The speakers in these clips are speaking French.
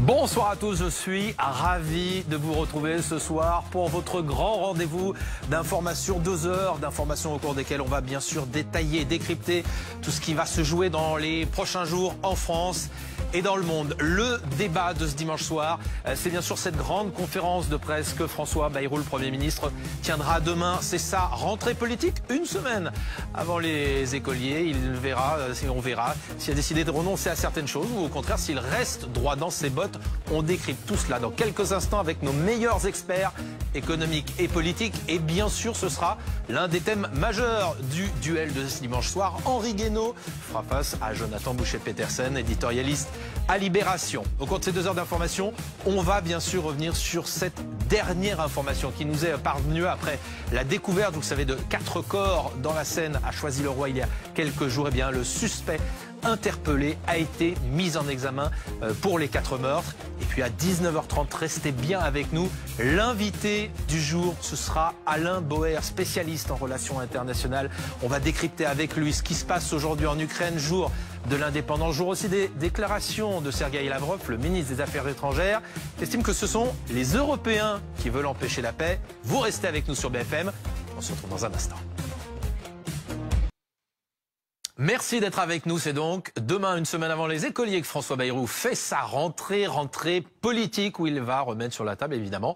Bonsoir à tous, je suis ravi de vous retrouver ce soir pour votre grand rendez-vous d'informations, 2 heures d'informations au cours desquelles on va bien sûr détailler, décrypter tout ce qui va se jouer dans les prochains jours en France et dans le monde. Le débat de ce dimanche soir, c'est bien sûr cette grande conférence de presse que François Bayrou, le Premier ministre, tiendra demain. C'est sa rentrée politique, une semaine avant les écoliers. On verra s'il a décidé de renoncer à certaines choses ou au contraire s'il reste droit dans ses bottes. On décrypte tout cela dans quelques instants avec nos meilleurs experts économiques et politiques. Et bien sûr, ce sera l'un des thèmes majeurs du duel de ce dimanche soir. Henri Guénaud fera face à Jonathan Boucher-Petersen, éditorialiste à Libération. Au cours de ces 2 heures d'information, on va bien sûr revenir sur cette dernière information qui nous est parvenue après la découverte, vous le savez, de 4 corps dans la Seine à Choisy-le-Roi il y a quelques jours. Eh bien, le suspect interpellé a été mis en examen pour les 4 meurtres. Et puis à 19h30, restez bien avec nous. L'invité du jour, ce sera Alain Boer, spécialiste en relations internationales. On va décrypter avec lui ce qui se passe aujourd'hui en Ukraine, jour de l'indépendance, jour aussi des déclarations de Sergueï Lavrov, le ministre des Affaires étrangères, qui estime que ce sont les Européens qui veulent empêcher la paix. Vous restez avec nous sur BFM. On se retrouve dans un instant. Merci d'être avec nous. C'est donc demain, une semaine avant les écoliers, que François Bayrou fait sa rentrée politique où il va remettre sur la table, évidemment,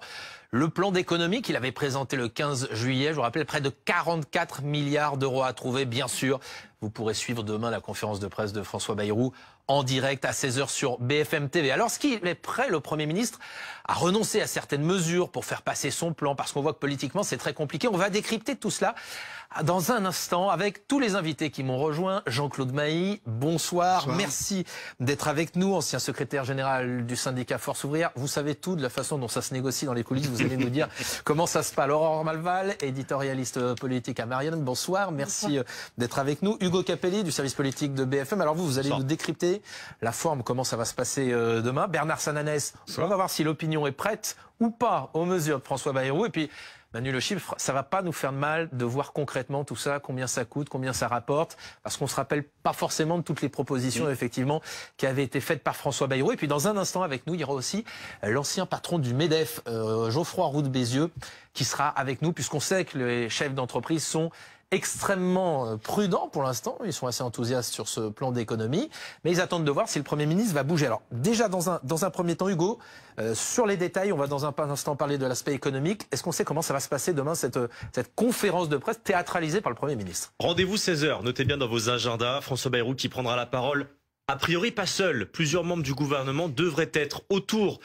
le plan d'économie qu'il avait présenté le 15 juillet. Je vous rappelle, près de 44 milliards d'euros à trouver, bien sûr. Vous pourrez suivre demain la conférence de presse de François Bayrou en direct à 16h sur BFM TV. Alors, est-ce qu'il est prêt, le Premier ministre, à renoncer à certaines mesures pour faire passer son plan? Parce qu'on voit que politiquement, c'est très compliqué. On va décrypter tout cela dans un instant avec tous les invités qui m'ont rejoint. Jean-Claude Mailly, bonsoir. Merci d'être avec nous, ancien secrétaire général du syndicat Force Ouvrière. Vous savez tout de la façon dont ça se négocie dans les coulisses. Vous allez nous dire comment ça se passe. Aurore Malval, éditorialiste politique à Marianne. Bonsoir. Merci d'être avec nous. Hugo Capelli du service politique de BFM. Alors vous allez nous décrypter la forme, comment ça va se passer demain. Bernard Sananès, on va voir si l'opinion est prête ou pas aux mesures de François Bayrou. Et puis Manu Le Chiffre, ça va pas nous faire de mal de voir concrètement tout ça, combien ça coûte, combien ça rapporte, parce qu'on se rappelle pas forcément de toutes les propositions, effectivement, qui avaient été faites par François Bayrou. Et puis dans un instant avec nous, il y aura aussi l'ancien patron du MEDEF, Geoffroy Roux de Bézieux, qui sera avec nous, puisqu'on sait que les chefs d'entreprise sont extrêmement prudents pour l'instant. Ils sont assez enthousiastes sur ce plan d'économie, mais ils attendent de voir si le Premier ministre va bouger. Alors déjà, dans un premier temps, Hugo, sur les détails, on va dans un instant parler de l'aspect économique. Est-ce qu'on sait comment ça va se passer demain, cette conférence de presse théâtralisée par le Premier ministre? Rendez-vous 16h, notez bien dans vos agendas, François Bayrou qui prendra la parole. A priori, pas seul. Plusieurs membres du gouvernement devraient être autour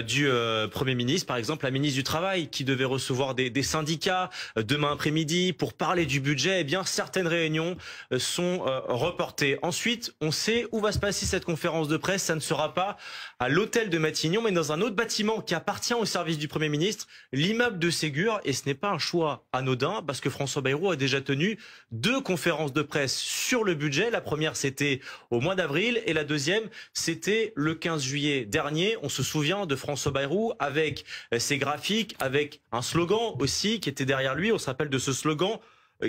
du Premier ministre. Par exemple, la ministre du Travail qui devait recevoir des syndicats demain après-midi pour parler du budget. Eh bien, certaines réunions sont reportées. Ensuite, on sait où va se passer cette conférence de presse. Ça ne sera pas à l'hôtel de Matignon, mais dans un autre bâtiment qui appartient au service du Premier ministre, l'immeuble de Ségur. Et ce n'est pas un choix anodin parce que François Bayrou a déjà tenu 2 conférences de presse sur le budget. La première, c'était au mois d'avril. Et la deuxième, c'était le 15 juillet dernier. On se souvient de François Bayrou avec ses graphiques, avec un slogan aussi qui était derrière lui. On se rappelle de ce slogan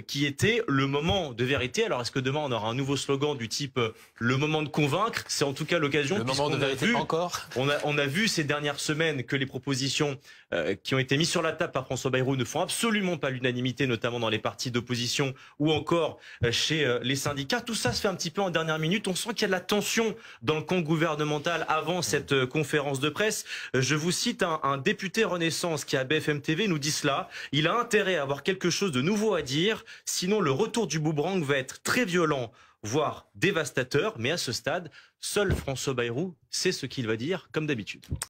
qui était le moment de vérité. Alors est-ce que demain on aura un nouveau slogan du type le moment de convaincre? C'est en tout cas l'occasion. Le moment de vérité encore. On a vu ces dernières semaines que les propositions qui ont été mises sur la table par François Bayrou ne font absolument pas l'unanimité, notamment dans les partis d'opposition ou encore chez les syndicats. Tout ça se fait un petit peu en dernière minute. On sent qu'il y a de la tension dans le camp gouvernemental avant cette conférence de presse. Je vous cite un député Renaissance qui à BFM TV nous dit cela. Il a intérêt à avoir quelque chose de nouveau à dire. Sinon, le retour du boomerang va être très violent, voire dévastateur. Mais à ce stade, seul François Bayrou sait ce qu'il va dire, comme d'habitude.